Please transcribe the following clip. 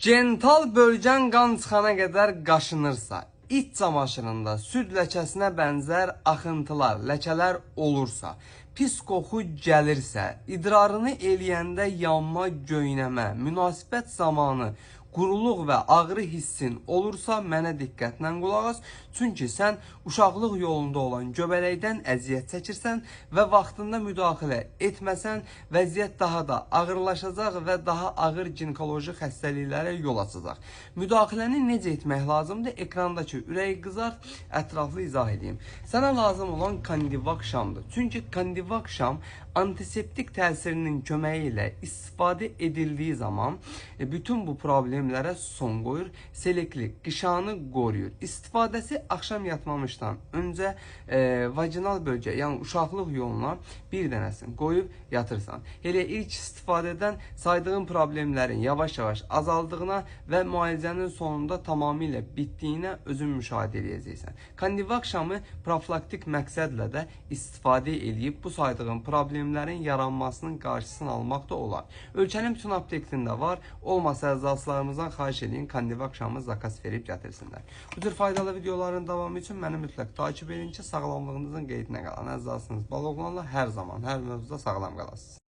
Genital bölgən qan çıxana qədər qaşınırsa, iç çamaşırında süd ləkəsinə bənzər axıntılar, ləkələr olursa, pis qoxu gəlirsə, idrarını eləyəndə yanma, göynəmə, münasibət zamanı quruluq və ağrı hissin olursa, mənə diqqətlə qulaq as. Çünki sən uşaqlıq yolunda olan göbələkdən əziyyət çəkirsən və vaxtında müdaxilə etməsən, vəziyyət daha da ağırlaşacaq və daha ağır ginekoloji xəstəliklərə yol açacaq. Müdaxiləni necə etmək lazımdır? Ekrandakı ürək qızart, ətraflı izah edeyim. Sənə lazım olan Kandivak şamdır. Çünki Kandivak şam antiseptik təsirinin köməyi ilə istifadə edildiyi zaman bütün bu problemlərə son qoyur, seleklik qışanı qoruyur. İstifadəsi axşam yatmamışdan öncə vaginal bölgə, yəni uşaqlıq yoluna bir dənəsini qoyub yatırsan. Elə ilk istifadədən saydığın problemlərin yavaş-yavaş azaldığına və müalicənin sonunda tamamilə bitdiyinə özün müşahidə edəcəksən. Kandivak şamı profilaktik məqsədlə də istifadə edib bu saydığın problemlərin yaranmasının qarşısını almaq da olar. Ölkənin bütün apteklərində var. Olmasa əczaçılarımızdan xahiş edin, Kandivak şamı zakas verib gətirsinlər. Bu tür faydalı videoların davamı üçün məni mütləq takip edin ki, sağlamlığınızın qeydinə qalan əczaçınız Baloğlanla hər zaman, hər mövzuda sağlam qalasınız.